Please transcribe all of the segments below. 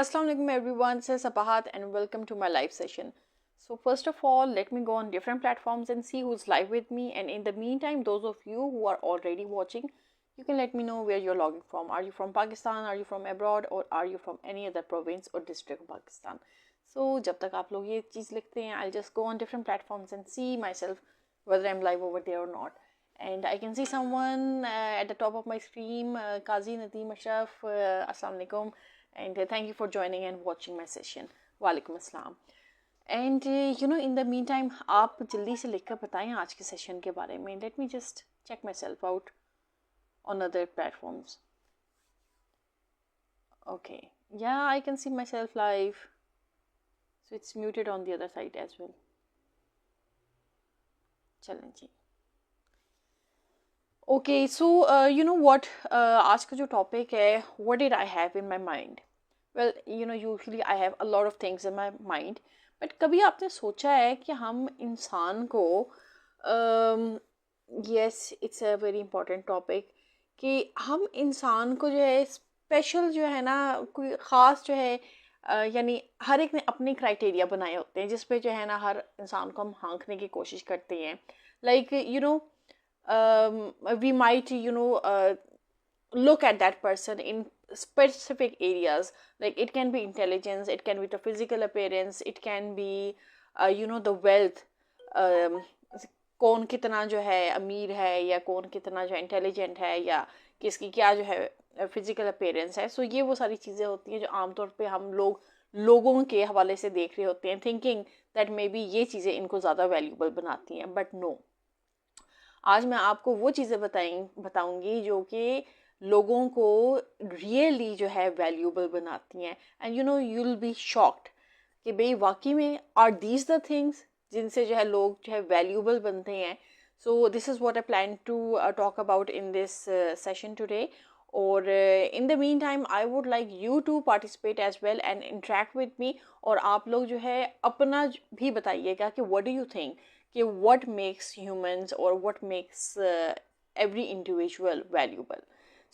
Assalamu alaikum everyone, this is Sabahat and welcome to my live session. So first of all, let me go on different platforms and see who's live with me, and in the meantime, those of you who are already watching, you can let me know where you're logging from. Are you from Pakistan, are you from abroad, or are you from any other province or district of Pakistan? So जब तक आप लोग ये चीज़ लिखते हैं, I'll just go on different platforms and see myself whether I'm live over there or not. And I can see someone at the top of my screen, Qazi Nadeem Ashraf. Assalamu alaikum. And thank you for joining and watching my session. Walaikum assalam. And in the meantime, आप जल्दी से लिखकर बताएं आज के session के बारे में. Let me just check myself out on other platforms. Okay, yeah, I can see myself live. So it's muted on the other side as well. चलें जी. Okay, so you know what? आज का जो topic है, what did I have in my mind? Well, usually I have a lot of things in my mind. But कभी आपने सोचा है कि हम इंसान को yes, it's a very important topic कि हम इंसान को जो है स्पेशल जो है ना कोई ख़ास जो है यानी हर एक ने अपने क्राइटेरिया बनाए होते हैं जिस पे जो है ना हर इंसान को हम हाँकने की कोशिश करते हैं. Like we might look at that person in specific areas, like it can be intelligence, it can be the physical appearance, it can be the wealth, कौन कितना जो है अमीर है या कौन कितना जो है इंटेलिजेंट है या किसकी क्या जो है फिजिकल अपीयरेंस है. सो ये वो सारी चीज़ें होती हैं जो आमतौर पे हम लोगों के हवाले से देख रहे होते हैं, थिंकिंग दैट मे बी ये चीज़ें इनको ज़्यादा वैल्यूबल बनाती हैं. बट नो, आज मैं आपको वो चीज़ें बताऊंगी जो कि लोगों को रियली जो है वैल्यूबल बनाती हैं. And you will be shocked कि भाई वाकई में आर दीज द थिंग्स जिनसे जो है लोग जो है वैल्यूबल बनते हैं. So this is what I plan to talk about in this session today. और in the meantime I would like you to participate as well and interact with me. और आप लोग जो है अपना भी बताइएगा कि व्हाट डू यू थिंक कि what makes humans or what makes every individual valuable.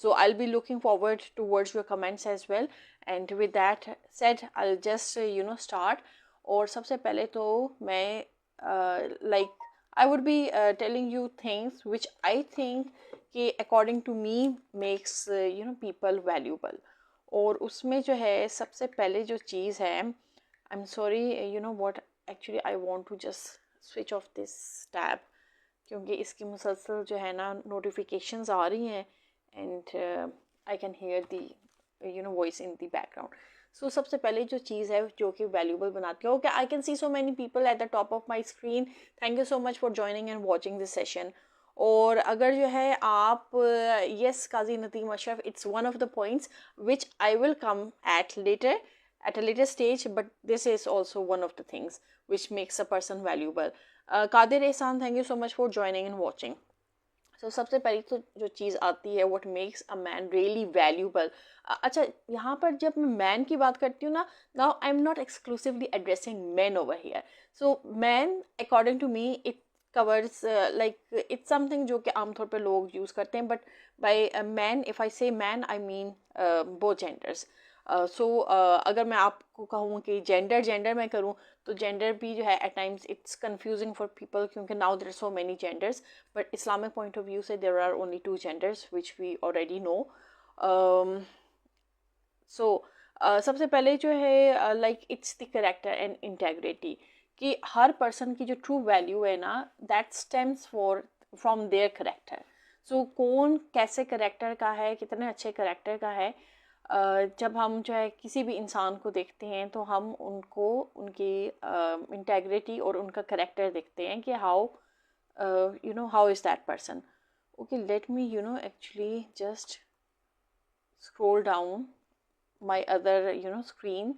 So I'll be looking forward towards your comments as well. And with that said, I'll just start. और सबसे पहले तो मैं like I would be telling you things which I think कि according to me makes people valuable. और उसमें जो है सबसे पहले जो चीज़ है, I'm sorry, what actually I want to just switch off this tab क्योंकि इसकी मुसलसल जो है ना notifications आ रही हैं and I can hear the voice in the background. So सबसे पहले जो चीज़ है जो कि valuable बनाती है, okay, I can see so many people at the top of my screen. Thank you so much for joining and watching this session. और अगर जो है आप yes, Qazi Nadeem Ashraf, it's one of the points which I will come at a later stage, but this is also one of the things which makes a person valuable. Qadir Ehsan, thank you so much for joining and watching. So सबसे पहली तो जो चीज़ आती है what makes a man really valuable. अच्छा, यहाँ पर जब मैं man की बात करती हूँ ना, now I'm not exclusively addressing men over here. So man, according to me, it covers like it's something जो कि आमतौर पे लोग यूज़ करते हैं, but by man, if I say man, I mean both genders. सो अगर मैं आपको कहूँ कि जेंडर मैं करूँ तो जेंडर भी जो है at times it's confusing for people क्योंकि now there are so many genders. But Islamic point of view से there are only 2 genders which we already know. So सबसे पहले जो है like it's the character and integrity कि हर person की जो ट्रू वैल्यू है ना that stems from their character. So कौन कैसे करेक्टर का है, कितने अच्छे करेक्टर का है, जब हम जो है किसी भी इंसान को देखते हैं तो हम उनको उनकी इंटेग्रिटी और उनका करेक्टर देखते हैं कि how is that person. Okay, let me actually just scroll down my other screen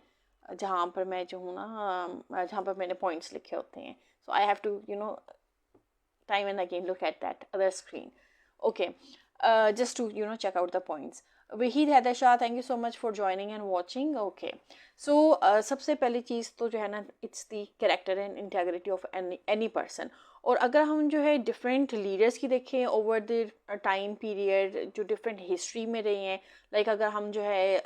जहाँ पर मैं जो हूँ ना जहाँ पर मैंने पॉइंट्स लिखे होते हैं. So I have to time and again look at that other screen. Okay, just to check out the points. Wahid Haider Shah, thank you so much for joining and watching. Okay, so सबसे पहली चीज़ तो जो है ना it's the character and integrity of any person. और अगर हम जो है डिफरेंट लीडर्स की देखें ओवर द टाइम पीरियड जो डिफरेंट हिस्ट्री में रहे हैं, लाइक अगर हम जो है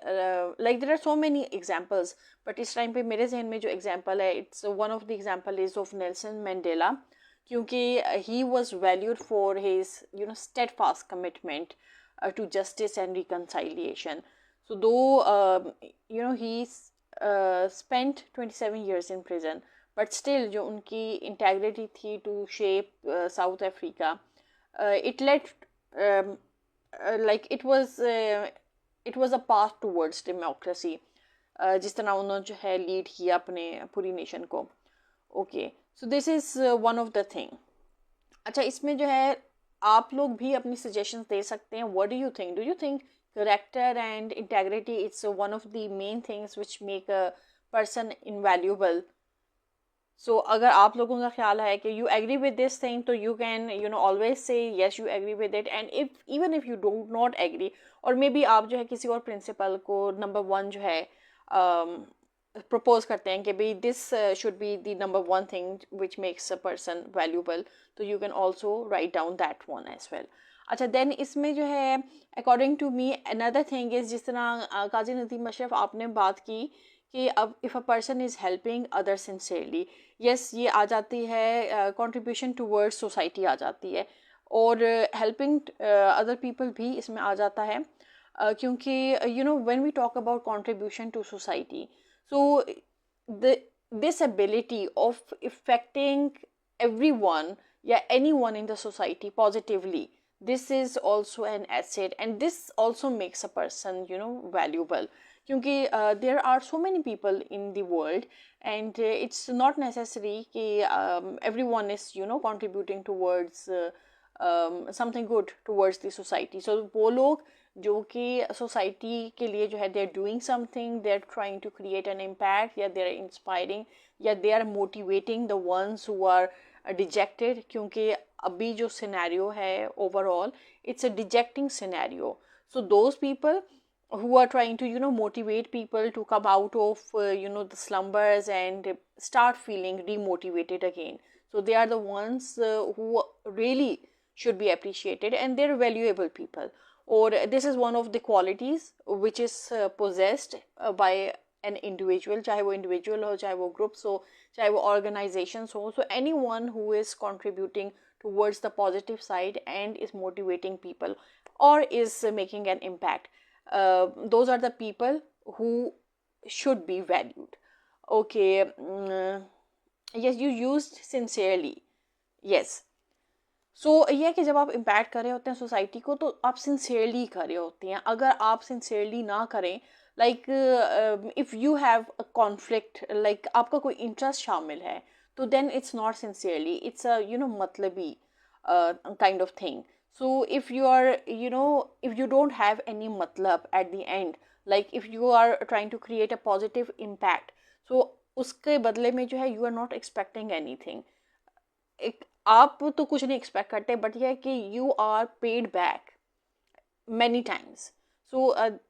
like there are so many examples, but इस टाइम पे मेरे जहन में जो एग्जांपल है, it's one of the example is of Nelson Mandela, क्योंकि he was valued for his steadfast commitment to justice and reconciliation. So though he spent 27 years in prison, but still जो उनकी integrity थी to shape South Africa, it led like it was a path towards democracy, जिस तरह उन्होंने जो है lead किया अपने पूरी नेशन को. Okay, so this is one of the thing. अच्छा, इसमें जो है आप लोग भी अपनी सजेशंस दे सकते हैं. What do you think character and integrity, it's one of the main things which make a person invaluable? So अगर आप लोगों का ख्याल है कि you agree with this thing, तो you can always say yes you agree with it, and even if you do not agree, और maybe आप जो है किसी और प्रिंसिपल को नंबर 1 जो है प्रपोज करते हैं कि भाई this should be the number 1 thing which makes a person valuable, तो you can also write down that one as well. अच्छा, देन इसमें जो है according to me another thing is, जिस तरह काजी नदीम अशरफ आपने बात की कि अब if a person is helping other sincerely, yes ये आ जाती है कंट्रीब्यूशन टूवर्ड्स सोसाइटी आ जाती है, और हेल्पिंग अदर पीपल भी इसमें आ जाता है, क्योंकि when we talk about contribution to society, so this ability of affecting everyone, yeah, anyone in the society positively, this is also an asset, and this also makes a person valuable, because there are so many people in the world, and it's not necessary that everyone is contributing towards something good towards the society. So वो लोग जो कि society के लिए जो है they are doing something, they are trying to create an impact, या they are inspiring, या they are motivating the ones who are dejected, क्योंकि अभी जो सिनेरियो है overall it's a dejecting scenario. So those people who are trying to motivate people to come out of the slumbers and start feeling demotivated again, so they are the ones who really should be appreciated, and they're valuable people. Or this is one of the qualities which is possessed by an individual, चाहे वो individual हो, चाहे वो groups हो, चाहे वो organizations हो. So anyone who is contributing towards the positive side and is motivating people or is making an impact, those are the people who should be valued. Okay, yes, you used sincerely, yes. सो ये है कि जब आप impact कर रहे होते हैं society को, तो आप सिंसियरली कर रहे होते हैं. अगर आप सिंसियरली ना करें, like if you have a conflict, like आपका कोई इंटरेस्ट शामिल है, तो then it's not sincerely, it's a मतलबी kind of thing. So if you are if you don't have any matlab at the end, like if you are trying to create a positive impact, so उसके बदले में जो है you are not expecting anything. आप तो कुछ नहीं expect करते, बट यह है कि you are paid back many times. So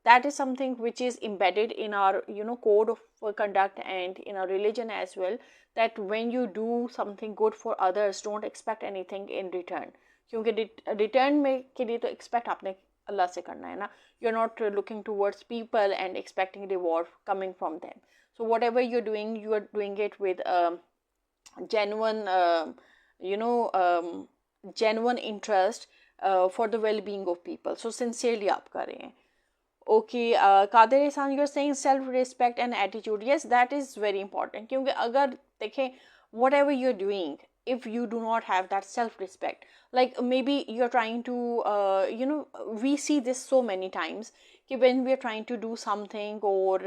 that is something which is embedded in our code of conduct and in our religion as well, that when you do something good for others, don't expect anything in return. क्योंकि return में के लिए तो expect आपने अल्लाह से करना है ना. You are not looking towards people and expecting reward coming from them. So whatever you are doing it with genuine genuine interest for the well-being of people. So sincerely आप कर रहे हैं. Okay, Kader Ehsan, you're saying self-respect and attitude. Yes, that is very important. क्योंकि अगर देखें whatever you're doing, if you do not have that self-respect, like maybe you're trying to we see this so many times कि when we are trying to do something, or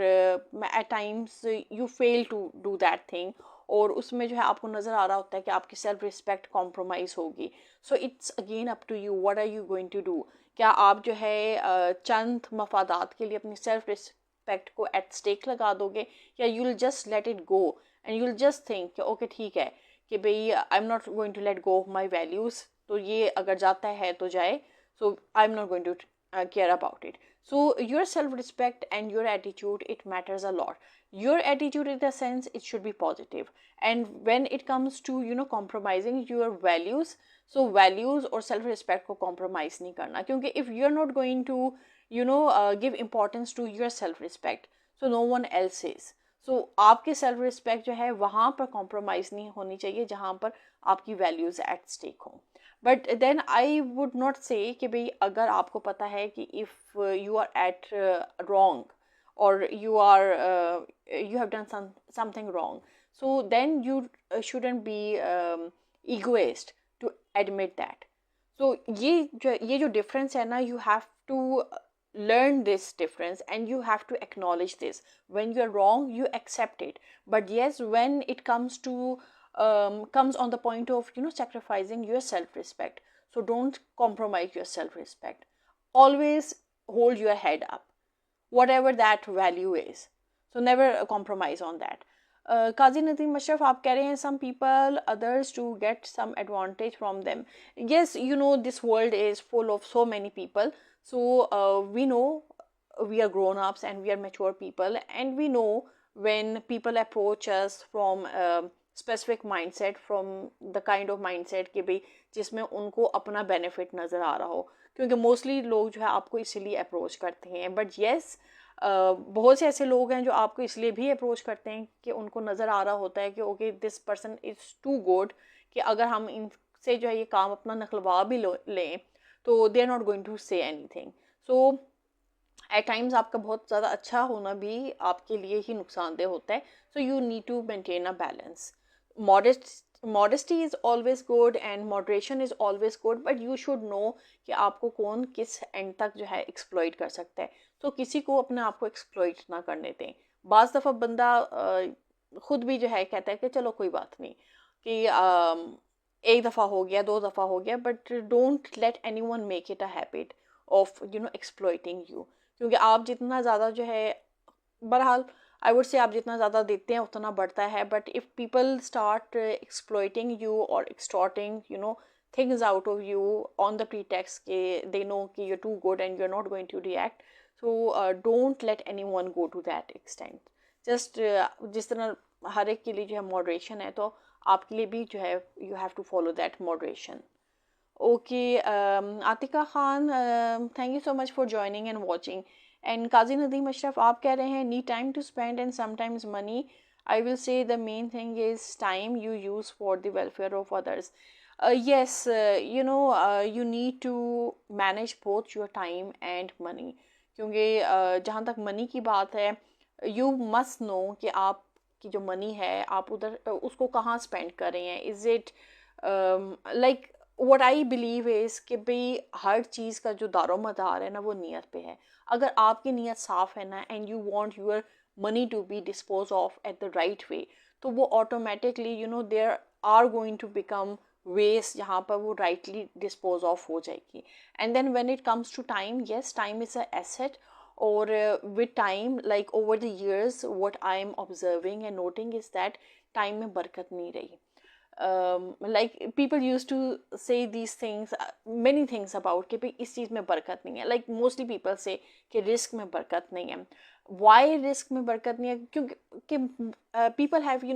at times you fail to do that thing, और उसमें जो है आपको नज़र आ रहा होता है कि आपकी सेल्फ रिस्पेक्ट कॉम्प्रोमाइज़ होगी. So it's again up to you, what are you going to do. क्या आप जो है चंद मफादात के लिए अपनी सेल्फ रिस्पेक्ट को एट स्टेक लगा दोगे, या you will just let it go and you will just think कि ओके ठीक है कि भाई I am not going to let go of my values, तो ये अगर जाता है तो जाए, so I am not going to care about it. So your self-respect and your attitude, it matters a lot. Your attitude in the sense it should be positive. And when it comes to compromising your values, so values or self-respect को compromise नहीं करना, क्योंकि if you're not going to give importance to your self-respect, so no one else is. So आपके self respect जो है वहाँ पर compromise नहीं होनी चाहिए जहाँ पर आपकी values at stake हो. But then I would not say कि भाई अगर आपको पता है कि if you are at wrong, or you have done something wrong, so then you shouldn't be egoist to admit that. So ये जो difference है ना, you have to learn this difference and you have to acknowledge this. When you're wrong, you accept it. But yes, when it comes to comes on the point of sacrificing your self-respect, so don't compromise your self-respect. Always hold your head up, whatever that value is. So never compromise on that. Qazi Nadeem Ashraf, आप कह रहे हैं some people, others to get some advantage from them. Yes, this world is full of so many people. So we know we are grown-ups and we are mature people, and we know when people approach us from specific mindset, from the kind of mindset कि भाई जिसमें उनको अपना benefit नज़र आ रहा हो, क्योंकि mostly लोग जो है आपको इसीलिए अप्रोच करते हैं. बट येस, बहुत से ऐसे लोग हैं जो आपको इसलिए भी अप्रोच करते हैं कि उनको नज़र आ रहा होता है कि okay this person is too good, कि अगर हम इनसे जो है ये काम अपना नखलवा भी लें तो they are not going to say anything. So at times आपका बहुत ज़्यादा अच्छा होना भी आपके लिए ही नुकसानदेह होता है. So you need to maintain a balance. Modesty is always good and moderation is always good, but you should know कि आपको कौन किस एंड तक जो है एक्सप्लॉइट कर सकता है. तो किसी को अपने आप को एक्सप्लॉइट ना करने दें. बाज़ दफ़ा बंदा खुद भी जो है कहता है कि चलो कोई बात नहीं, कि एक दफ़ा हो गया, दो दफ़ा हो गया, but don't let any one make it a habit of exploiting you. क्योंकि आप जितना ज़्यादा जो है, बहरहाल I would say आप जितना ज़्यादा देते हैं उतना बढ़ता है. But if people start exploiting you or extorting things out of you on the pretext कि they know कि you're too good and you're not going to react, so don't let anyone go to that extent. Just जिस तरह हर एक के लिए जो है moderation है, तो आपके लिए भी जो है you have to follow that moderation. Okay, Atika Khan, thank you so much for joining and watching. And Qazi Nadeem Ashraf, आप कह रहे हैं need time to spend and sometimes money. I will say the main thing is time you use for the welfare of others. Yes, you need to manage both your time and money. क्योंकि जहाँ तक money की बात है, you must know कि आप की जो money है आप उधर उसको कहाँ spend कर रहे हैं. Is it like what I believe is कि भाई हर चीज़ का जो दारोमदार है ना वो नीयत पे है. अगर आपकी नीयत साफ़ है ना and you want your money to be disposed of at the right way, तो वो automatically there are going to become ways जहाँ पर वो rightly dispose of हो जाएगी. And then when it comes to time, yes, time is an asset. Or with time, like over the years, what I am observing and noting is that time में बरकत नहीं रही. Like people used to say these things, many things about कि इस चीज़ में बरकत नहीं है. Like mostly people say कि रिस्क में बरकत नहीं है. Why रिस्क में बरकत नहीं है? क्योंकि people have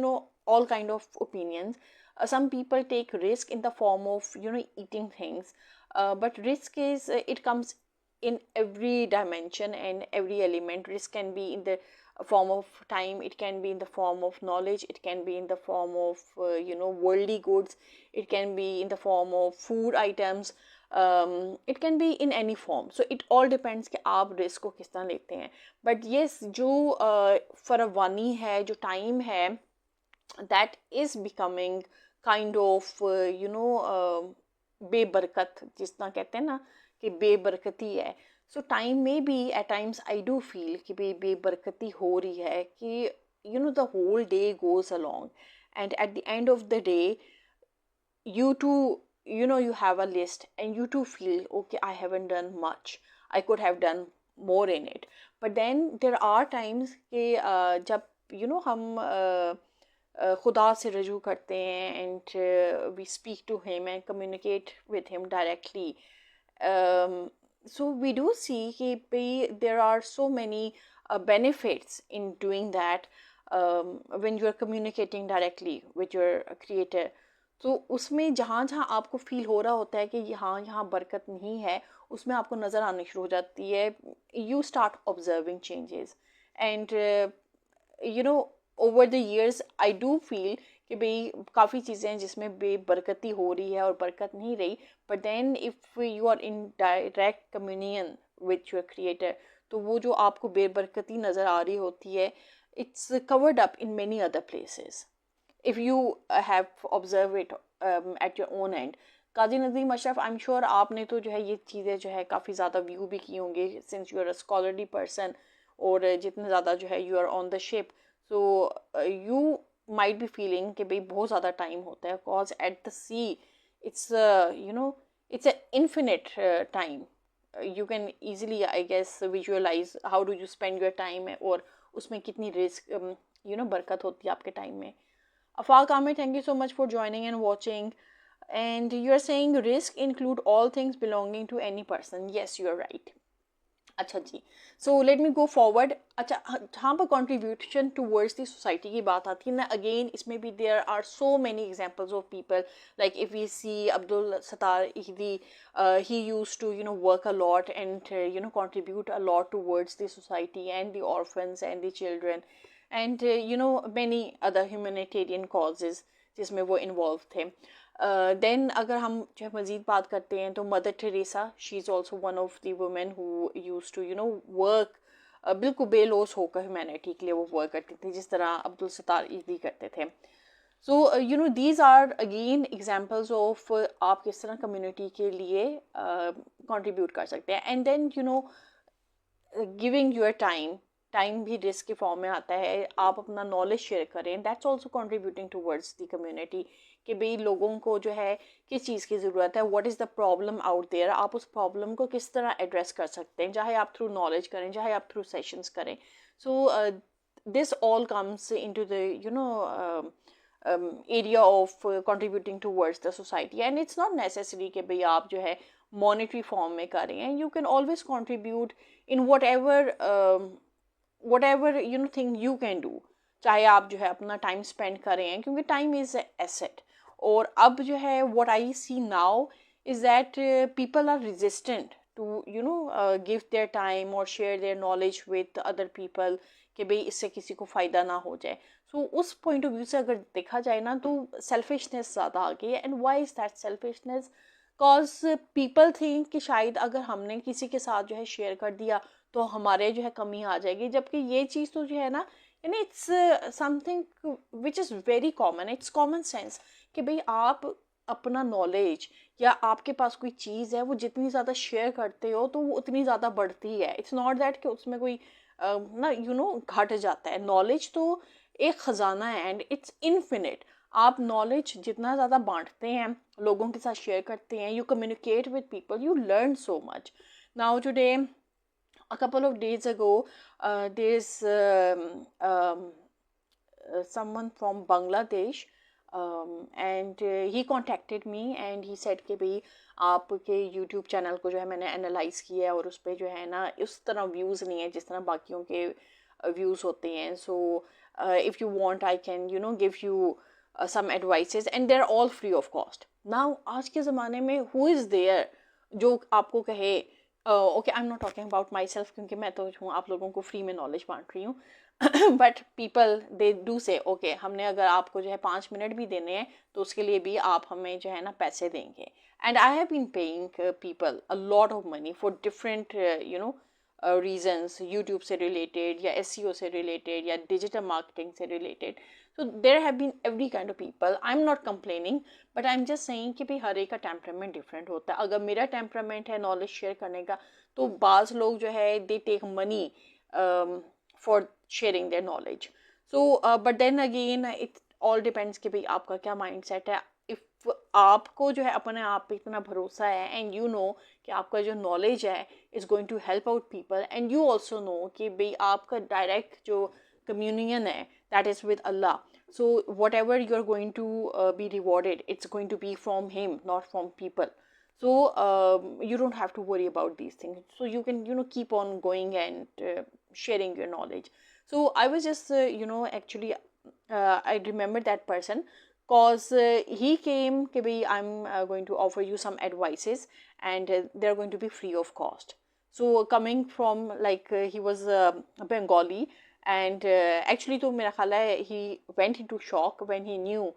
all kind of opinions. Some people take risk in the form of eating things, but risk is it comes in every dimension and every element. Risk can be in the form of time, it can be in the form of knowledge, it can be in the form of worldly goods, it can be in the form of food items, it can be in any form. So it all depends कि आप risk को किस तरह लेते हैं. But yes, जो फरावानी है, जो time है, that is becoming kind of बेबरकत, जिस तरह कहते हैं ना कि बेबरकती है. So time may be at times I do feel कि बेबरकती हो रही है कि the whole day goes along and at the end of the day you too you have a list and you too feel okay, I haven't done much, I could have done more in it. But then there are times कि जब हम खुदा से रजू करते हैं and we speak to him and communicate with him directly, So we do see कि there are so many benefits in doing that when you are communicating directly with your creator. तो उसमें जहाँ जहाँ आपको फील हो रहा होता है कि यहाँ यहाँ बरकत नहीं है, उसमें आपको नज़र आनी शुरू हो जाती है. You start observing changes, and you know, over the years I do feel कि भाई काफ़ी चीज़ें हैं जिसमें बेबरकती हो रही है और बरकत नहीं रही. But then if you are in direct communion with your creator, तो वो जो आपको बेबरकती नज़र आ रही होती है, it's covered up in many other places if you have observed it at your own end. Qazi Nadeem Ashraf, I am sure आपने तो जो है ये चीज़ें जो है काफ़ी ज़्यादा व्यू भी की होंगी, since you are a scholarly person, और जितने ज़्यादा जो है you are on the ship, so you might be feeling कि भाई बहुत ज़्यादा टाइम होता है, cause at the sea it's you know, it's an infinite time. You can easily, I guess, visualize how do you spend your time, और उसमें कितनी risk you know बरकत होती है आपके टाइम में. Afaq Ahmed, thank you so much for joining and watching. And you are saying risk include all things belonging to any person. Yes, you are right. अच्छा जी, so let me go forward. अच्छा, हाँ पर contribution towards the society की बात आती है ना, again इसमें भी there are so many examples of people, like if we see Abdul Sattar Edhi, he used to you know work a lot and you know contribute a lot towards the society and the orphans and the children, and you know many other humanitarian causes जिसमें वो involve थे. Then अगर हम जो है मज़ीद बात करते हैं तो Mother Teresa, she is also one of the women who use to you know work, बिल्कुल बेलोस होकर ह्यूमैनिटी के लिए वो वर्क करती थी, जिस तरह अब्दुल सत्तार ईदी करते थे. So you know these are again examples of आप किस तरह कम्युनिटी के लिए कंट्रीब्यूट कर सकते हैं. And then you know giving your time भी रिस्क के फॉर्म में आता है. आप अपना नॉलेज शेयर करें, that's also contributing towards the community, कि भाई लोगों को जो है किस चीज़ की ज़रूरत है, what is the problem out there, आप उस प्रॉब्लम को किस तरह एड्रेस कर सकते हैं, चाहे आप थ्रू नॉलेज करें, चाहे आप थ्रू सेशंस करें. So this all comes into the you know area of contributing towards the society. And it's not necessary कि भाई आप जो है मॉनेटरी फॉर्म में कर रहे हैं. You can always contribute in whatever you know thing you can do, चाहे आप जो है अपना टाइम स्पेंड कर रहे हैं, क्योंकि टाइम इज़ एसेट. और अब जो है what I see now is that people are resistant to you know give their time और share their knowledge with other people, कि भाई इससे किसी को फ़ायदा ना हो जाए. सो उस पॉइंट ऑफ व्यू से अगर देखा जाए ना, तो सेल्फिशनेस ज़्यादा आ गई है. And why is that selfishness? Cause people think कि शायद अगर हमने किसी के साथ जो है शेयर कर दिया तो हमारे जो है कमी आ जाएगी, जबकि ये चीज़ तो जो है ना, यानी it's something which is very common, it's common sense कि भाई आप अपना नॉलेज या आपके पास कोई चीज़ है वो जितनी ज़्यादा शेयर करते हो तो वो उतनी ज़्यादा बढ़ती है. इट्स नॉट दैट कि उसमें कोई ना यू नो घट जाता है. नॉलेज तो एक ख़जाना है एंड इट्स इन्फिनिट. आप नॉलेज जितना ज़्यादा बांटते हैं, लोगों के साथ शेयर करते हैं, you communicate with people, you learn so much. Now today, a couple of days ago, there's someone from Bangladesh, and he contacted me and he said कि भाई आपके YouTube चैनल को जो है मैंने एनालाइज किया है और उस पर जो है ना उस तरह व्यूज़ नहीं है जिस तरह बाकियों के व्यूज़ होते हैं. So if you want I can you know give you some advices and they're all free of cost. Now आज के ज़माने में who is there जो आपको कहे okay, I am not talking about my self, क्योंकि मैं तो हूँ आप लोगों को फ्री में नॉलेज बांट रही हूँ, बट पीपल दे डू से ओके हमने अगर आपको जो है 5 मिनट भी देने हैं तो उसके लिए भी आप हमें जो है ना पैसे देंगे. And I have been paying people a lot of money for different you know reasons, YouTube से रिलेटेड या SEO से रिलेटेड या डिजिटल मार्केटिंग से related. So there have been every kind of people. I'm not complaining, but I'm just saying कि भाई हर एक का temperament different होता है. अगर मेरा टेम्परामेंट है नॉलेज शेयर करने का, तो बाज़ लोग जो है they take money for sharing their knowledge. So but then again it all depends कि भाई आपका क्या माइंड सेट है. इफ़ आपको जो है अपने आप पे इतना भरोसा है एंड यू नो कि आपका जो नॉलेज है is going to help out people, and you also know कि भाई आपका डायरेक्ट जो कम्युनियन है that is with Allah. So whatever you're going to be rewarded, it's going to be from him, not from people. So you don't have to worry about these things, so you can keep on going and sharing your knowledge. So I was just actually I remember that person, cause he came ke bhai, I'm going to offer you some advices, and they're going to be free of cost. So coming from like he was Bengali, and actually तो मेरा ख्याल है he went into shock when he knew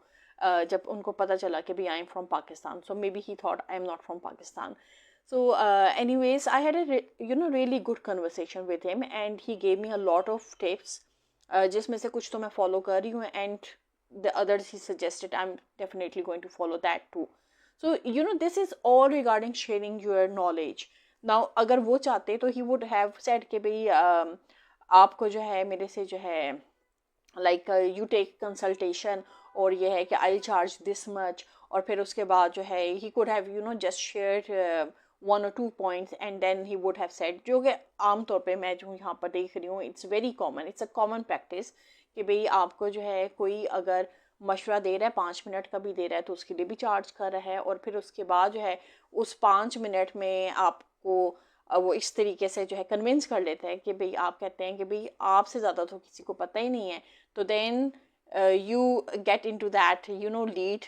जब उनको पता चला कि भी I am from Pakistan. So maybe he thought I am not from Pakistan. So anyways, I had a really good conversation with him, and he gave me a lot of tips, जिसमें से कुछ तो मैं follow कर रही हूँ, and the others he suggested I'm definitely going to follow that too. So this is all regarding sharing your knowledge. Now अगर वो चाहते तो he would have said कि भाई आपको जो है मेरे से जो है like you take consultation, और ये है कि I'll charge this much, और फिर उसके बाद जो है he could have just shared one or two points, and then he would have said, जो कि आम तौर पे मैं जो यहाँ पर देख रही हूँ, it's very common, it's a common practice कि भाई आपको जो है कोई अगर मशवरा दे रहा है 5 मिनट का भी दे रहा है तो उसके लिए भी चार्ज कर रहा है, और फिर उसके बाद जो है उस 5 मिनट में आपको वो इस तरीके से जो है कन्विंस कर लेते हैं कि भाई आप कहते हैं कि भाई आपसे ज़्यादा तो किसी को पता ही नहीं है, तो then you get into that lead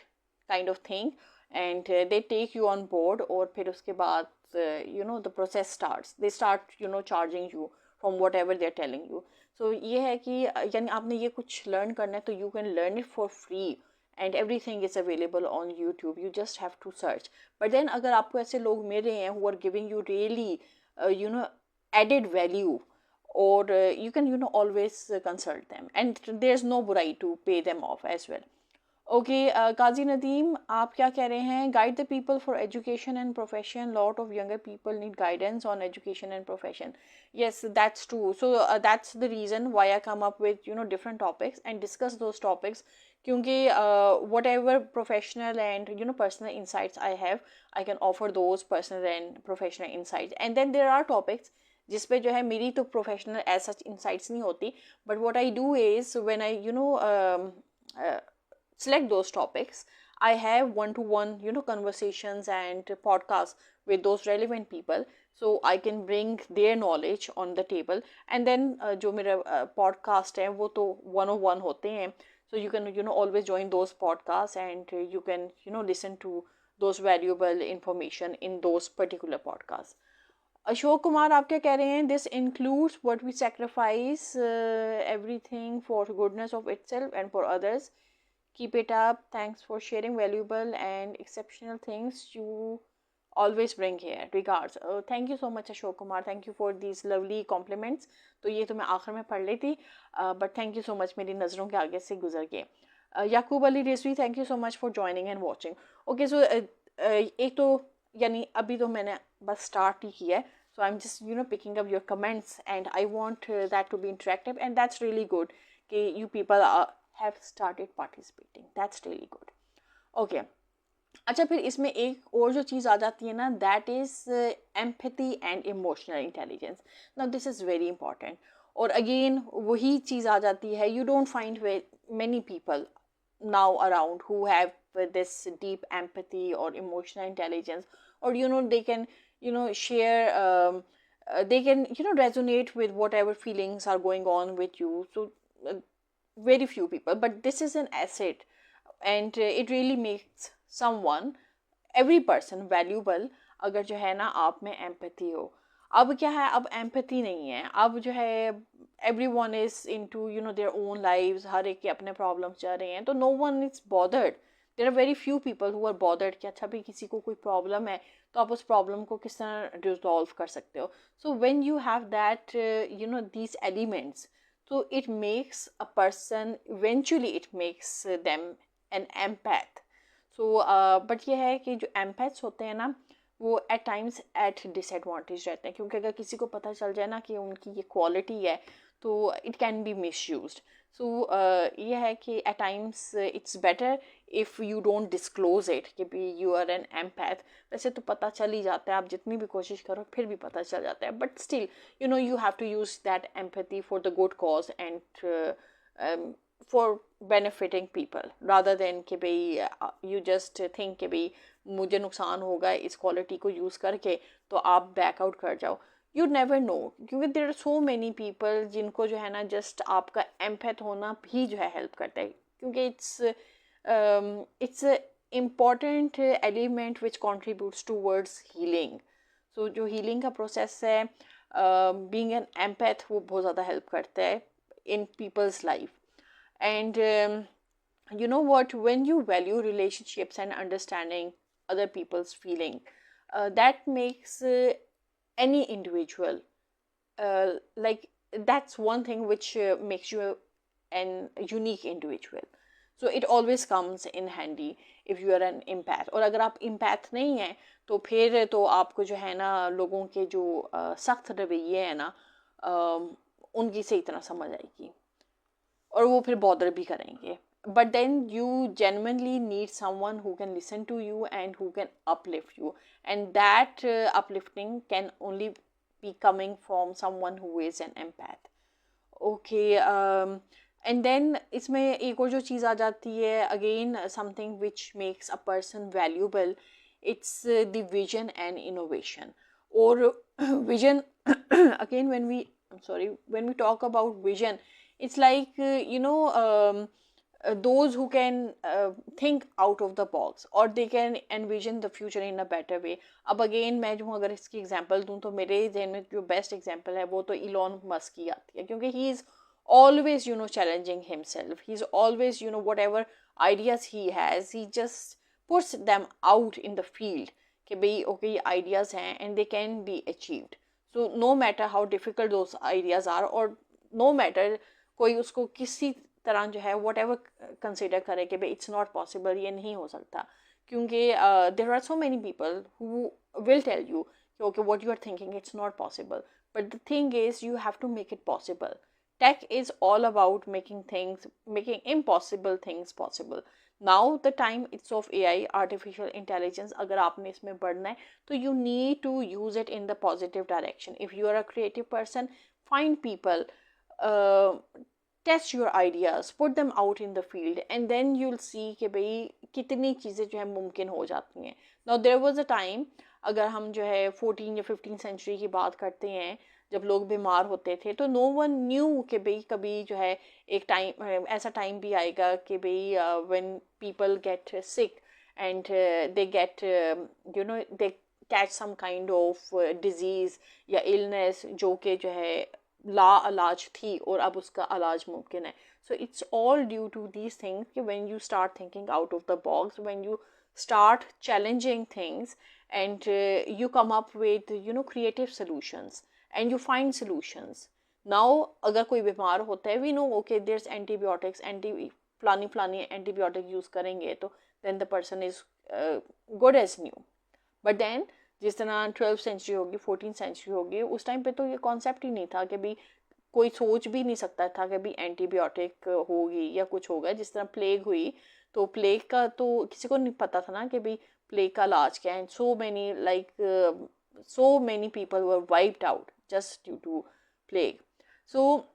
kind of thing, and they take you on board, और फिर उसके बाद the process starts, they start charging you from whatever they're telling you. So ये है कि यानी आपने ये कुछ learn करना है तो you can learn it for free, and everything is available on YouTube, you just have to search. But then अगर आपको ऐसे लोग मिल रहे हैं who are giving you really added value, or you can always consult them, and there's no burai to pay them off as well. Okay, Qazi Nadeem, आप क्या कह रहे हैं? Guide the people for education and profession. Lot of younger people need guidance on education and profession. Yes, that's true. So that's the reason why I come up with different topics and discuss those topics. क्योंकि whatever professional and personal insights I have, I can offer those personal and professional insights. And then there are topics जिस पे जो है मेरी तो professional as such insights नहीं होती, but what I do is when I select those topics, I have one-to-one conversations and podcasts with those relevant people, so I can bring their knowledge on the table. And then जो मेरा podcast है वो तो one-on-one होते हैं, so you can always join those podcasts, and you can listen to those valuable information in those particular podcasts. Ashok Kumar आप क्या कह रहे हैं? This includes what we sacrifice everything for goodness of itself and for others. Keep it up. Thanks for sharing valuable and exceptional things you always bring here. Regards. Thank you so much Ashok Kumar. Thank you for these lovely compliments. तो ये तो मैं आखिर में पढ़ लेती, but thank you so much, मेरी नज़रों के आगे से गुजर के. याकूब Ali Rizvi, thank you so much for joining and watching. Okay, so एक तो यानी अभी तो मैंने बस स्टार्ट ही किया है, so I'm just picking up your comments, and I want that to be interactive, and that's really good कि you people have started participating. That's really good. Okay. अच्छा, फिर इसमें एक और जो चीज़ आ जाती है ना, that is empathy and emotional intelligence. Now this is very important, और अगेन वही चीज़ आ जाती है, you don't find many people now around who have this deep empathy or emotional intelligence, or they can share they can resonate with whatever feelings are going on with you. So very few people, but this is an asset, and it really makes someone, every person valuable अगर जो है ना आप में empathy हो. अब क्या है, अब empathy नहीं है, अब जो है everyone is into their own lives, हर एक के अपने problems चल रहे हैं, तो no one is bothered. There are very few people who are bothered कि अच्छा भी किसी को कोई problem है तो आप उस problem को किस तरह resolve कर सकते हो. So when you have that these elements, so it makes a person, eventually it makes them an empath. So but ये है कि जो empaths होते हैं ना, वो at times at disadvantage रहते हैं, क्योंकि अगर किसी को पता चल जाए ना कि उनकी ये quality है तो it can be misused. So ये है कि at times it's better if you don't disclose it कि भी you are an empath. वैसे तो पता चल ही जाता है, आप जितनी भी कोशिश करो फिर भी पता चल जाता है, but still you have to use that empathy for the good cause, and for benefiting people rather than कि भाई you just think कि भाई मुझे नुकसान होगा इस क्वालिटी को यूज़ करके तो आप बैक आउट कर जाओ. You never know, क्योंकि there are so many people जिनको जो है ना just आपका एम्पैथ होना भी जो है हेल्प करता है, क्योंकि it's a important element which contributes towards healing. So जो healing का process है, being an empath वो बहुत ज़्यादा help करता है in people's life. And you know what, when you value relationships and understanding other people's feeling, that makes any individual like that's one thing which makes you an unique individual. So it always comes in handy if you are an empath. और अगर आप empath नहीं हैं तो फिर तो आपको जो है ना लोगों के जो सख्त रवैये हैं ना उनकी सही तरह समझ आएगी और वो फिर बॉदर भी करेंगे. But then you genuinely need someone who can listen to you and who can uplift you, and that uplifting can only be coming from someone who is an empath. Okay, and then इसमें एक और जो चीज़ आ जाती है, again something which makes a person valuable, it's the vision and innovation. Or vision again when we talk about vision, it's like those who can think out of the box or they can envision the future in a better way. अब again मैं जो अगर इसकी example दूँ तो मेरे ज़हन में जो best example है वो तो Elon Musk की आती है, क्योंकि he is always challenging himself. He's always whatever ideas he has, he just puts them out in the field कि भाई okay ये ideas हैं and they can be achieved. So no matter how difficult those ideas are or no matter कोई उसको किसी तरह जो है वट एवर कंसिडर करे कि भाई इट्स नॉट पॉसिबल, ये नहीं हो सकता, क्योंकि there are so many people who will tell you okay what you are thinking it's not possible, but the thing is you have to make it possible. Tech is all about making impossible things possible. Now the time it's of AI, artificial intelligence. अगर आपने इसमें बढ़ना है तो you need to use it in the positive direction. If you are a creative person, find people, test your ideas, put them out in the field, and then you'll see कि भाई कितनी चीज़ें जो है मुमकिन हो जाती हैं. Now there was a time, अगर हम जो है 14 या 15 सेंचुरी की बात करते हैं जब लोग बीमार होते थे तो नो वन न्यू कि भाई कभी जो है एक टाइम ऐसा टाइम भी आएगा कि भाई when people get sick and they get they catch some kind of disease या इलनेस जो कि जो है ला इलाज थी और अब उसका इलाज मुमकिन है. So it's all due to these things कि when you start thinking out of the box, when you start challenging things and you come up with creative solutions and you find solutions. Now अगर कोई बीमार होता है we know okay there's antibiotics, फलानी antibiotic use करेंगे तो then the person is good as new. But then जिस तरह 12th सेंचुरी होगी 14th सेंचुरी होगी उस टाइम पे तो ये कॉन्सेप्ट ही नहीं था कि भाई कोई सोच भी नहीं सकता था कि भाई एंटीबायोटिक होगी या कुछ होगा. जिस तरह प्लेग हुई तो प्लेग का तो किसी को नहीं पता था ना कि भाई प्लेग का इलाज क्या है. so many people were wiped out just due to plague. So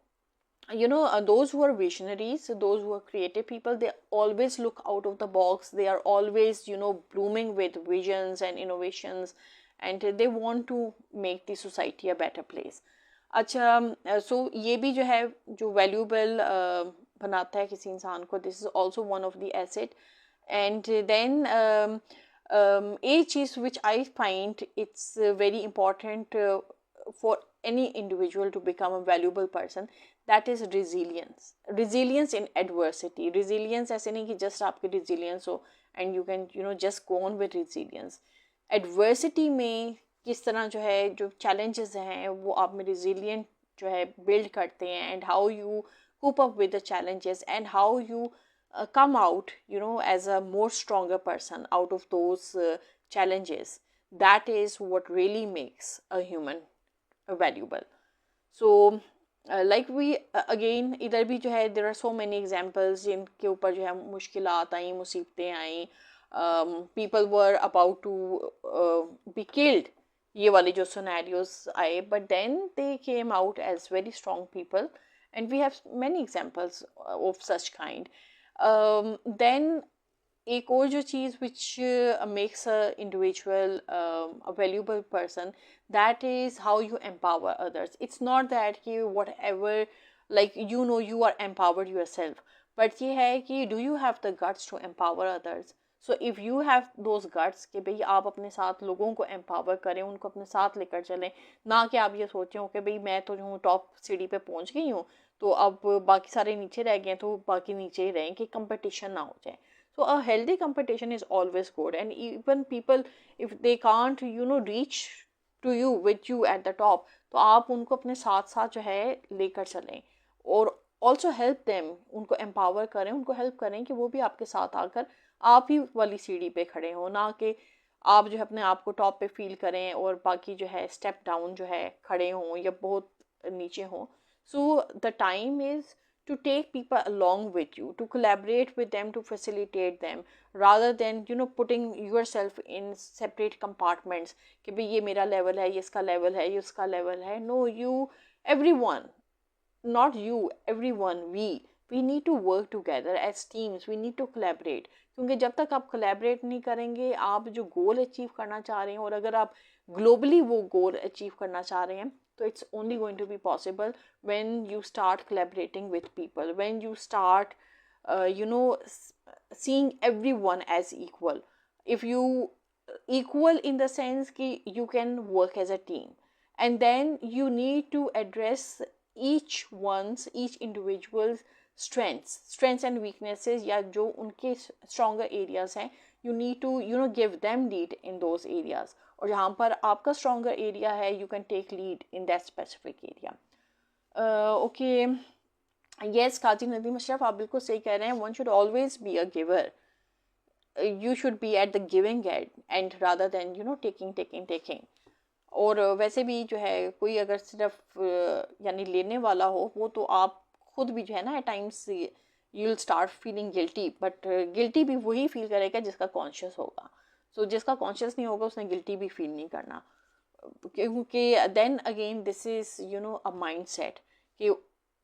those who are visionaries, those who are creative people, they always look out of the box. They are always blooming with visions and innovations, and they want to make the society a better place. अच्छा, so ये भी जो है जो valuable बनाता है किसी इंसान को, this is also one of the asset. And then a cheese which I find it's very important for any individual to become a valuable person, that is resilience in adversity. Resilience ऐसे नहीं कि just आपकी resilience हो and you can just go on with resilience. Adversity में किस तरह जो है जो challenges हैं वो आप में resilient जो है build करते हैं, and how you cope up with the challenges and how you come out as a more stronger person out of those challenges. That is what really makes a human valuable. So like we again इधर भी जो है there are so many examples जिनके ऊपर जो है मुश्किलात आई, मुसीबतें आई, people were about to be killed, ये वाले जो scenarios आए, but then they came out as very strong people and we have many examples of such kind. Then एक और जो चीज़ which makes a individual a valuable person, that is how you empower others. It's not that कि whatever, like you are empowered yourself, but ये है कि do you have the guts to empower others. So if you have those guts कि भाई आप अपने साथ लोगों को empower करें, उनको अपने साथ लेकर चलें, ना कि आप ये सोचें हो कि भाई मैं तो जो टॉप सीढ़ी पे पहुंच गई हूँ, तो अब बाकी सारे नीचे रह गए, तो बाकी नीचे ही रहें, कि कंपटीशन ना हो जाए. So a healthy competition is always good, and even people, if they can't reach to you with you at the top, तो आप उनको अपने साथ साथ जो है लेकर चलें, और also help them, उनको empower करें, उनको help करें कि वो भी आपके साथ आकर आप ही वाली सीढ़ी पे खड़े हो, ना कि आप जो है अपने आप को टॉप पे फील करें और बाकी जो है स्टेप डाउन जो है खड़े हों या बहुत नीचे हों. So the time is to take people along with you, to collaborate with them, to facilitate them, rather than putting yourself in separate compartments कि भाई ये मेरा level है, ये इसका level है, ये उसका level है. No, you, everyone, not you, everyone, we need to work together as teams. We need to collaborate, क्योंकि जब तक आप collaborate नहीं करेंगे, आप जो goal achieve करना चाह रहे हैं, और अगर आप globally वो goal achieve करना चाह रहे हैं, so it's only going to be possible when you start collaborating with people, when you start seeing everyone as equal. If you equal in the sense कि you can work as a team, and then you need to address each individual's strengths and weaknesses, या जो उनके stronger areas हैं, you need to give them lead in those areas, और जहाँ पर आपका stronger area है, you can take lead in that specific area. Okay, yes, काजी नदीम अशरफ, आप बिल्कुल सही कह रहे हैं. One should always be a giver. You should be at the giving end rather than taking. और वैसे भी जो है कोई अगर सिर्फ यानी लेने वाला हो, वो तो आप खुद भी जो है ना at times you will start feeling guilty, but guilty भी वही फील करेगा जिसका कॉन्शियस होगा. सो जिसका कॉन्शियस नहीं होगा उसने गिल्टी भी फील नहीं करना, क्योंकि then again this is a mindset कि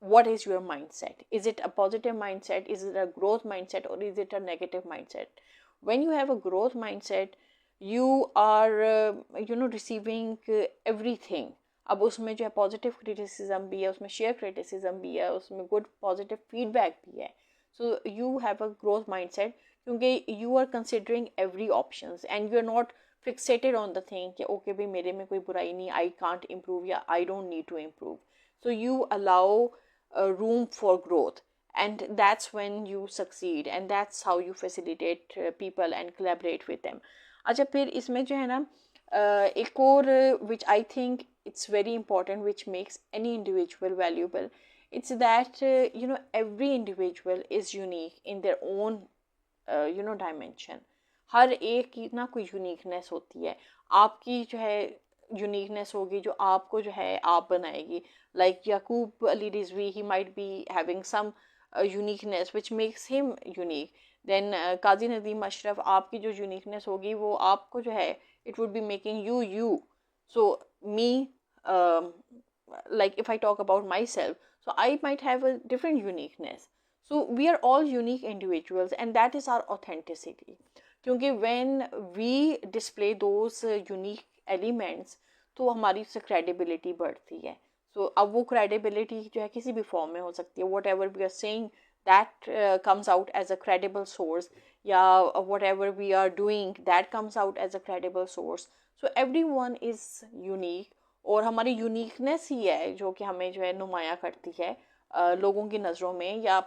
what is your mindset? Is it a positive mindset? Is it a growth mindset? Or is it a negative mindset? When you have a growth mindset, you are receiving everything. अब उसमें जो है positive criticism भी है, उसमें share criticism भी है, उसमें गुड पॉजिटिव फीडबैक भी है. So you have a growth mindset, क्योंकि you are considering every options and you are not fixated on the thing कि ओके भाई मेरे में कोई बुराई नहीं, आई कांट इम्प्रूव या I don't need to improve. So you allow room for growth, and that's when you succeed, and that's how you facilitate people and collaborate with them. अच्छा, फिर इसमें जो है ना एक और which I think it's very important, which makes any individual valuable, it's that every individual is unique in their own dimension. हर एक की ना कोई यूनिकनेस होती है. आपकी जो है यूनिकनेस होगी जो आपको जो है आप बनाएगी. Like Yaqub Ali Rizvi, he might be having some uniqueness which makes him unique. Then Qazi Nadeem Ashraf, आपकी जो uniqueness होगी वो आपको जो है it would be making you you. So me, like if I talk about myself, so I might have a different uniqueness. So we are all unique individuals, and that is our authenticity. क्योंकि when we display those unique elements, तो हमारी उससे credibility बढ़ती है. So अब वो credibility जो है किसी भी फॉर्म में हो सकती है. Whatever we are saying, that comes out as a credible source, या whatever we are doing, that comes out as a credible source. So everyone is unique, और हमारी यूनिकनेस ही है जो कि हमें जो है नुमाया करती है लोगों की नज़रों में, या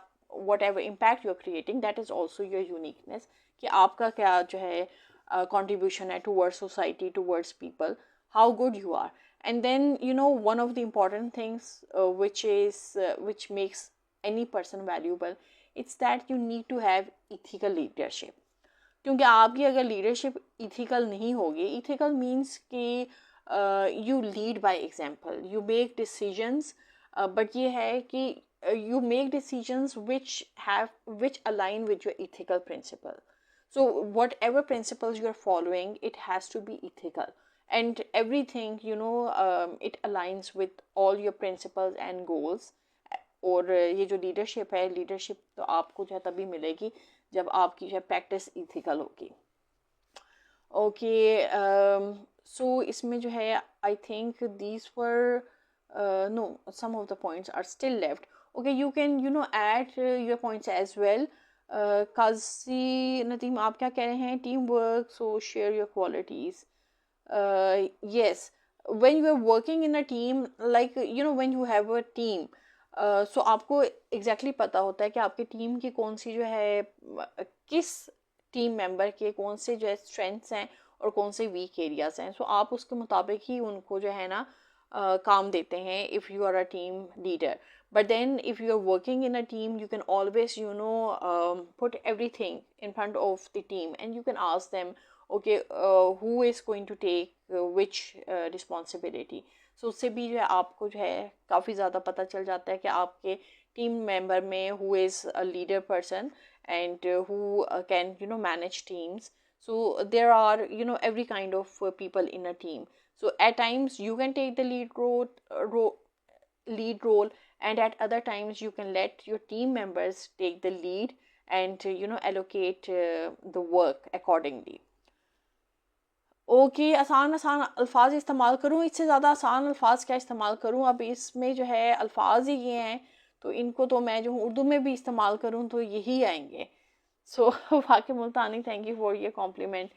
whatever impact you are creating, that is also your uniqueness, कि आपका क्या जो है contribution है towards society, towards people, how good you are. And then one of the important things which makes any person valuable, it's that you need to have ethical leadership. क्योंकि आपकी अगर leadership ethical नहीं होगी, ethical means कि you lead by example, you make decisions, but ये है कि you make decisions which align with your ethical principle. So whatever principles you are following, it has to be ethical, and everything it aligns with all your principles and goals. और ये जो leadership है, leadership तो आपको जो है तभी मिलेगी जब आपकी जो है प्रैक्टिस इथिकल होगी. ओके, सो इसमें जो है I think these were no some of the points are still left. Okay, you can add your points as well. Kazi Nadeem, आप क्या कह रहे हैं? Team work, so share your qualities. Yes, when you are working in a team, like when you have a team, so आपको exactly पता होता है कि आपकी टीम की कौन सी जो है किस टीम मेंबर के कौन से जो है स्ट्रेंथ्स हैं और कौन से वीक एरियाज हैं. सो आप उसके मुताबिक ही उनको जो है ना काम देते हैं if you are a team leader. But then if you are working in a team, you can always put everything in front of the team and you can ask them, okay, who is going to take which responsibility. So उससे भी जो है आपको जो है काफ़ी ज़्यादा पता चल जाता है कि आपके टीम मेंबर में who is a leader person and who can manage teams. So there are every kind of people in a team. So at times you can take the lead role, and at other times you can let your team members take the lead and allocate the work accordingly. Okay, आसान आसान अल्फाज इस्तेमाल करूँ, इससे ज़्यादा आसान अल्फाज क्या इस्तेमाल करूँ? अब इसमें जो है अल्फाज ही ये हैं, तो इनको तो मैं जो हूँ उर्दू में भी इस्तेमाल करूँ तो यही आएंगे. सो वाकई Multani, thank you for your compliment.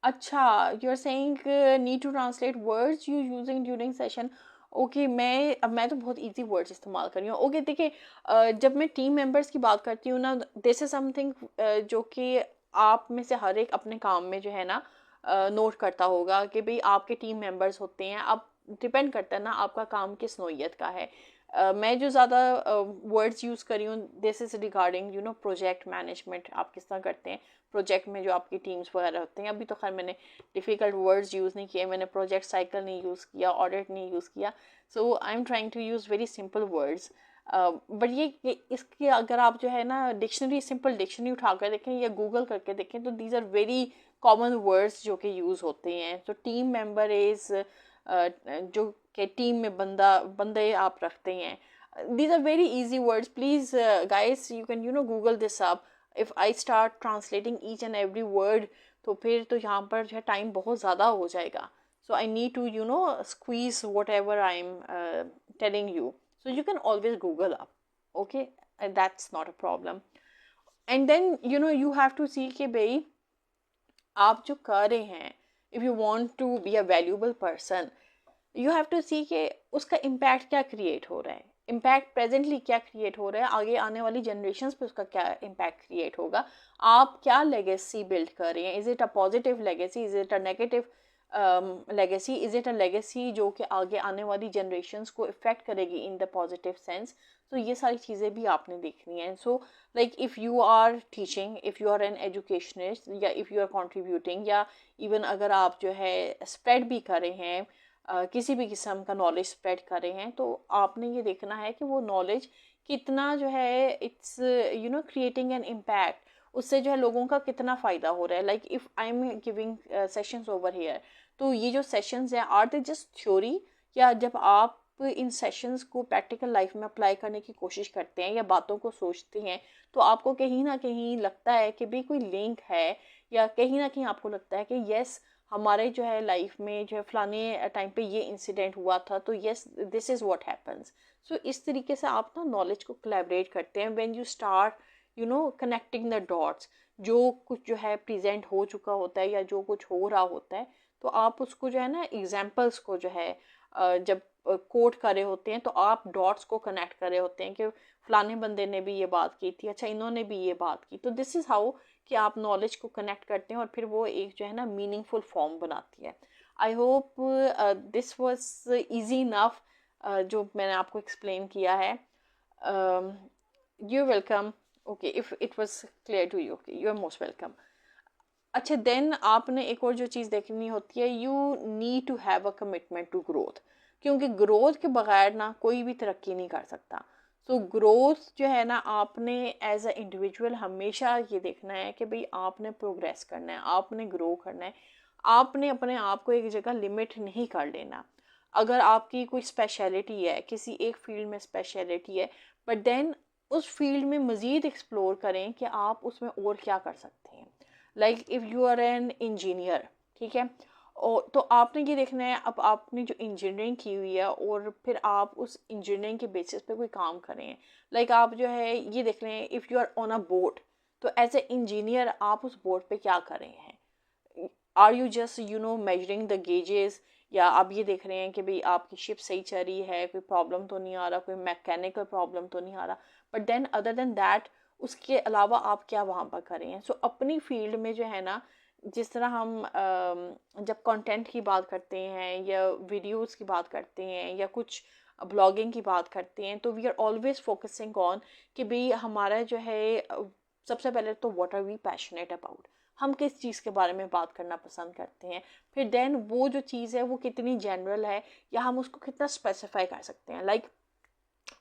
अच्छा, you are saying need to translate words you using during session. Okay, मैं तो बहुत इजी वर्ड्स इस्तेमाल कर रही हूँ. ओके, देखिए, जब मैं टीम मेंबर्स की बात करती हूँ ना, दिस इज समथिंग जो कि आप में से हर एक अपने काम में जो है ना नोट करता होगा कि भाई आपके टीम मेंबर्स होते हैं. अब डिपेंड करता है ना आपका काम किस नोयत का है. मैं जो ज़्यादा वर्ड्स यूज़ करी हूँ, this is regarding project management. आप किस तरह करते हैं प्रोजेक्ट में जो आपकी टीम्स वगैरह होते हैं. अभी तो खैर मैंने डिफ़िकल्ट वर्ड्स यूज़ नहीं किए, मैंने प्रोजेक्ट साइकिल नहीं यूज़ किया, ऑडिट नहीं यूज़ किया. So I am trying to use very simple words. But ये इसकी अगर आप जो है ना डिक्शनरी, सिंपल डिक्शनरी उठा कर देखें या गूगल करके देखें, तो these are very common words जो कि यूज़ होते हैं. तो टीम मेंबर इज़ जो कि टीम में बंदे आप रखते हैं. these are very easy words. Please guys, you can google this up. if I start translating each and every word, तो फिर तो यहाँ पर जो है टाइम बहुत ज़्यादा हो जाएगा. so I need to squeeze whatever I'm telling you. so you can always google up. okay, and that's not a problem. and then you have to see कि भाई आप जो कर रहे हैं, if you want to be a valuable person, you have to see कि उसका impact क्या create हो रहा है, इम्पैक्ट प्रेजेंटली क्या क्रिएट हो रहा है, आगे आने वाली जनरेशन्स पे उसका क्या इम्पैक्ट क्रिएट होगा, आप क्या लेगेसी बिल्ड कर रहे हैं. Is it a positive legacy, is it a negative legacy, is it a legacy जो कि आगे आने वाली जनरेशन्स को इफ़ेक्ट करेगी इन द पॉजिटिव सेंस. तो ये सारी चीज़ें भी आपने देखनी है. So like if you are teaching, if you are an educationist, या इफ़ यू आर कॉन्ट्रीब्यूटिंग, या इवन अगर आप जो है स्प्रेड भी कर रहे हैं, किसी भी किस्म का नॉलेज स्प्रेड कर रहे हैं, तो आपने ये देखना है कि वो नॉलेज कितना जो है इट्स क्रिएटिंग एन इम्पैक्ट, उससे जो है लोगों का कितना फ़ायदा हो रहा है. Like if I am giving sessions over here, तो ये जो सेशंस हैं आर दे जस्ट थ्योरी, या जब आप इन सेशंस को प्रैक्टिकल लाइफ में अप्लाई करने की कोशिश करते हैं या बातों को सोचते हैं, तो आपको कहीं ना कहीं लगता है कि भी कोई लिंक है, या कहीं ना कहीं आपको लगता है कि यस हमारे जो है लाइफ में जो है फलाने टाइम पे ये इंसिडेंट हुआ था, तो yes this is what happens. So इस तरीके से आप ना नॉलेज को कोलैबोरेट करते हैं. When you start connecting the dots, जो कुछ जो है प्रेजेंट हो चुका होता है या जो कुछ हो रहा होता है, तो आप उसको जो है ना एग्जाम्पल्स को जो है जब कोट कर रहे होते हैं, तो आप डॉट्स को कनेक्ट कर रहे होते हैं कि फलाने बंदे ने भी ये बात की थी, अच्छा इन्होंने भी ये बात की. तो दिस इज़ हाउ कि आप नॉलेज को कनेक्ट करते हैं और फिर वो एक जो है ना मीनिंगफुल फॉर्म बनाती है. I hope this was easy enough जो मैंने आपको एक्सप्लेन किया है. You welcome. Okay, if it was clear to you, okay, you are most welcome. अच्छा, देन आपने एक और जो चीज़ देखनी होती है, you need to have a commitment to growth, क्योंकि ग्रोथ के बगैर ना कोई भी तरक्की नहीं कर सकता. तो ग्रोथ जो है ना, आपने एज अ इंडिविजुअल हमेशा ये देखना है कि भाई आपने प्रोग्रेस करना है, आपने ग्रो करना है, आपने अपने आप को एक जगह लिमिट नहीं कर लेना. अगर आपकी कोई स्पेशलिटी है, किसी एक फील्ड में स्पेशलिटी है, बट देन उस फील्ड में मज़ीद एक्सप्लोर करें कि आप उसमें और क्या कर सकते हैं। Like if you are an engineer, ठीक है, और तो आपने ये देखना है, अब आपने जो इंजीनियरिंग की हुई है और फिर आप उस इंजीनियरिंग के बेसिस पे कोई काम करें हैं। लाइक आप जो है ये देख रहे हैं, if you are on a boat, तो एज ए इंजीनियर आप उस बोट पे क्या कर रहे हैं? Are you just measuring the gauges, या आप ये देख रहे हैं कि भाई आपकी शिप सही चल रही है, कोई प्रॉब्लम तो नहीं आ रहा, कोई मैकेनिकल प्रॉब्लम तो नहीं आ रहा, but then other than that उसके अलावा आप क्या वहाँ पर कर रहे हैं? सो अपनी फील्ड में जो है ना, जिस तरह हम जब कंटेंट की बात करते हैं या वीडियोस की बात करते हैं या कुछ ब्लॉगिंग की बात करते हैं, तो we are always focusing on कि भाई हमारा जो है सबसे पहले तो what are we passionate about, हम किस चीज़ के बारे में बात करना पसंद करते हैं। फिर देन वो जो चीज़ है वो कितनी जनरल है या हम उसको कितना स्पेसिफाई कर सकते हैं। Like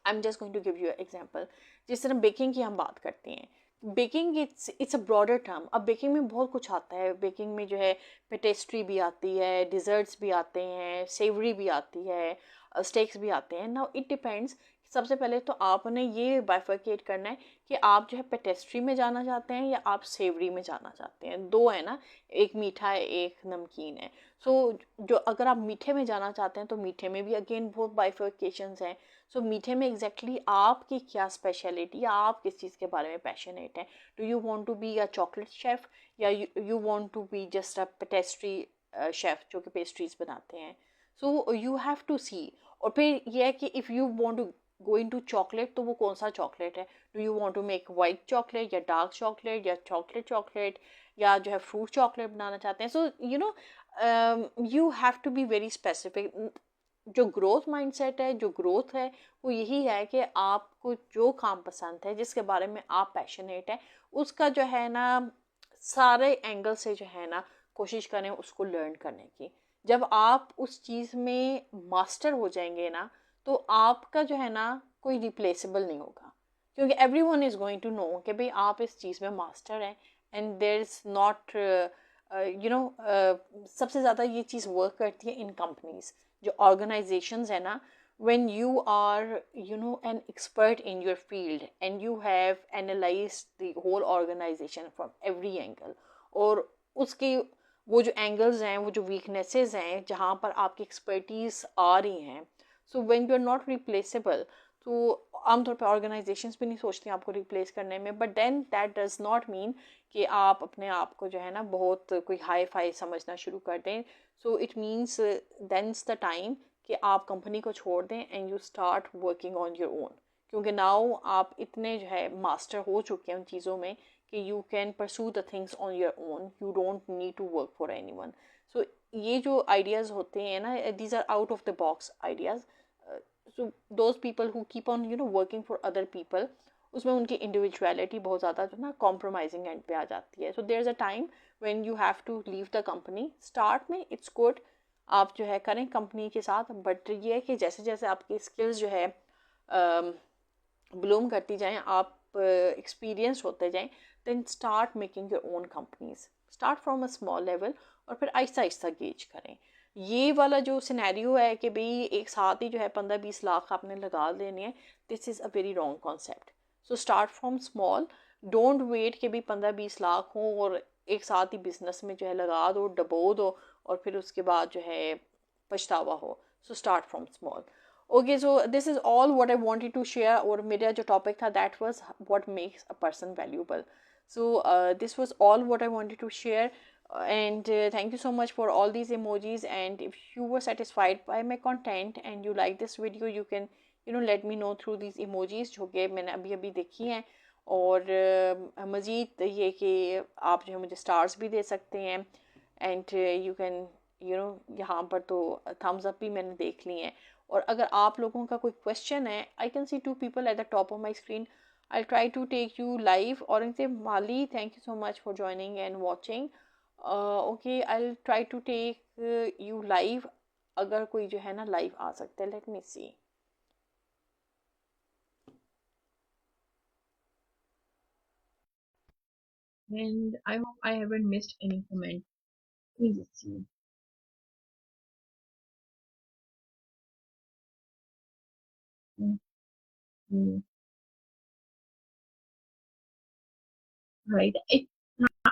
I am just going to give you example. जिस तरह बेकिंग की हम बात करते हैं, baking it's a broader term. अब बेकिंग में बहुत कुछ आता है, बेकिंग में जो है पेटेस्ट्री भी आती है, डिज़र्ट्स भी आते हैं, सेवरी भी आती है, स्टेक्स भी आते हैं। Now it depends. सबसे पहले तो आपने ये बाइफरकेट करना है कि आप जो है पेटेस्ट्री में जाना चाहते हैं या आप सेवरी में जाना चाहते हैं। दो है ना, एक मीठा है एक नमकीन है। सो जो अगर आप मीठे में जाना चाहते हैं तो मीठे में भी अगेन बहुत बाइफरकेशंस हैं। सो मीठे में एग्जैक्टली आपकी क्या स्पेशलिटी, आप किस चीज़ के बारे में पैशनेट हैं? Do you want to be a chocolate chef, या you want to be just a pastry chef जो कि पेस्ट्रीज बनाते हैं? So you have to see. और फिर यह है कि if you want to go into chocolate, तो वो कौन सा चॉकलेट है? Do you want to make white chocolate या डार्क चॉकलेट या चॉकलेट चॉकलेट, या जो है फ्रूट चॉकलेट बनाना चाहते हैं? So you have to be very specific. जो ग्रोथ माइंडसेट है, जो ग्रोथ है, वो यही है कि आपको जो काम पसंद है, जिसके बारे में आप पैशनेट है, उसका जो है ना सारे एंगल से जो है ना कोशिश करें उसको लर्न करने की। जब आप उस चीज़ में मास्टर हो जाएंगे ना, तो आपका जो है ना कोई रिप्लेसेबल नहीं होगा, क्योंकि everyone is going to know कि भाई आप इस चीज़ में मास्टर हैं। एंड देर इज़ नॉट सबसे ज़्यादा ये चीज़ वर्क करती है इन कंपनीज, जो ऑर्गेनाइजेशंस है ना। when you are an expert in your field and you have analyzed the whole organization from every angle, और उसके वो जो एंगल्स हैं, वो जो वीकनेसेस हैं जहाँ पर आपकी एक्सपर्टीज आ रही हैं, so when you are not replaceable, तो आमतौर पर ऑर्गेनाइजेशंस भी नहीं सोचती आपको रिप्लेस करने में। But then that does not mean कि आप अपने आप को जो है ना बहुत कोई हाई फाई समझना शुरू कर दें। So it means thence the time कि आप कंपनी को छोड़ दें and you start working on your own, क्योंकि नाउ आप इतने जो है मास्टर हो चुके हैं उन चीज़ों में कि you can pursue the things on your own, you don't need to work for anyone. So ये जो आइडियाज़ होते हैं ना, these are out of the box ideas. So those people who keep on working for other people, उसमें उनकी individuality बहुत ज़्यादा जो ना कॉम्प्रोमाइजिंग एंड पे आ जाती है। So there is a time when you have to leave the company. Start में इट्स गुड, आप जो है करें कंपनी के साथ, बट ये है कि जैसे जैसे आपकी स्किल्स जो है ब्लूम करती जाएं, आप एक्सपीरियंस होते जाएं, then start making your own companies, start from a small level, और फिर आहिस्ता आहिस्ता गेज करें। ये वाला जो सिनेरियो है कि भाई एक साथ ही जो है 15-20 लाख आपने लगा देने हैं, this is a very wrong concept. So start from small, don't wait कि भाई 15-20 लाख हों और एक साथ ही बिजनेस में जो है लगा दो, डबो दो, और फिर उसके बाद जो है पछतावा हो। So start from small. Okay, so this is all what I wanted to share, और मेरा जो टॉपिक था that was what makes a person valuable. So this was all what I wanted to share, and thank you so much for all these emojis. And if you were satisfied by my content and you like this video, you can let me know through these emojis जो कि मैंने अभी अभी देखी हैं। और मज़ीद ये कि आप जो है मुझे स्टार्स भी दे सकते हैं, एंड यू कैन यहाँ पर तो थम्स अप भी मैंने देख ली हैं। और अगर आप लोगों का कोई क्वेश्चन है, I can see 2 people at the top of my screen, I try to take you live. और इनसे माली, thank you so much for joining and watching. Okay, I try to take you live, अगर कोई जो है ना live आ सकता है। Let me see. And I hope I haven't missed any comment. Please see. Hmm. Right.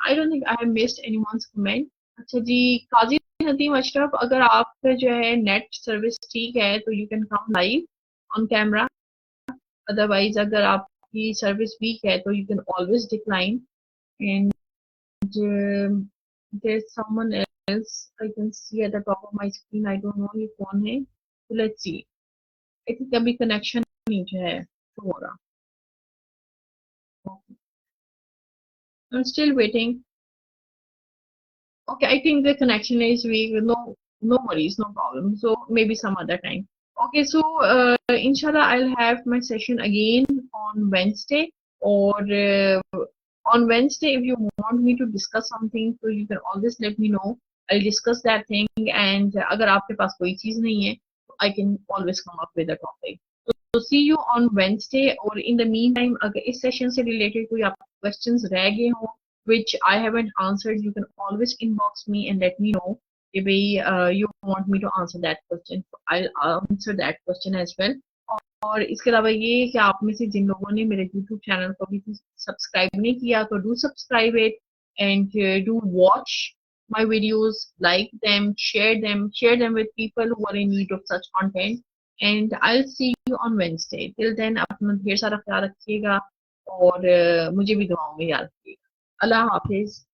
I don't think I have missed anyone's comment. अच्छा जी, काजी नदीम अशरफ, अगर आपका जो है नेट सर्विस ठीक है तो you can come live on camera, otherwise अगर आपकी सर्विस वीक है तो you can always decline. And there's someone else I can see at the top of my screen. I don't know ये कौन है. So let's see. I think अभी connection नहीं जो है show हो रहा. I'm still waiting. Okay, I think the connection is weak. No, no worries, no problem. So maybe some other time. Okay, so inshallah, I'll have my session again on Wednesday. Or on Wednesday, if you want me to discuss something, so you can always let me know. I'll discuss that thing. And अगर आपके पास कोई चीज नहीं है, I can always come up with a topic. So see you on Wednesday. Or in the meantime, अगर इस session से related कोई आपके questions रह गए हो, which I haven't answered, you can always inbox me and let me know if you want me to answer that question. I'll answer that question as well. और इसके अलावा ये कि आप में से जिन लोगों ने मेरे YouTube चैनल को भी सब्सक्राइब नहीं किया तो do subscribe it and do watch my videos, like them, share them with people who are in need of such content. And I'll see you on Wednesday. Till then, अपना ढेर सारा ख्याल रखिएगा और मुझे भी दुआओं में याद रखिएगा. अल्लाह हाफिज.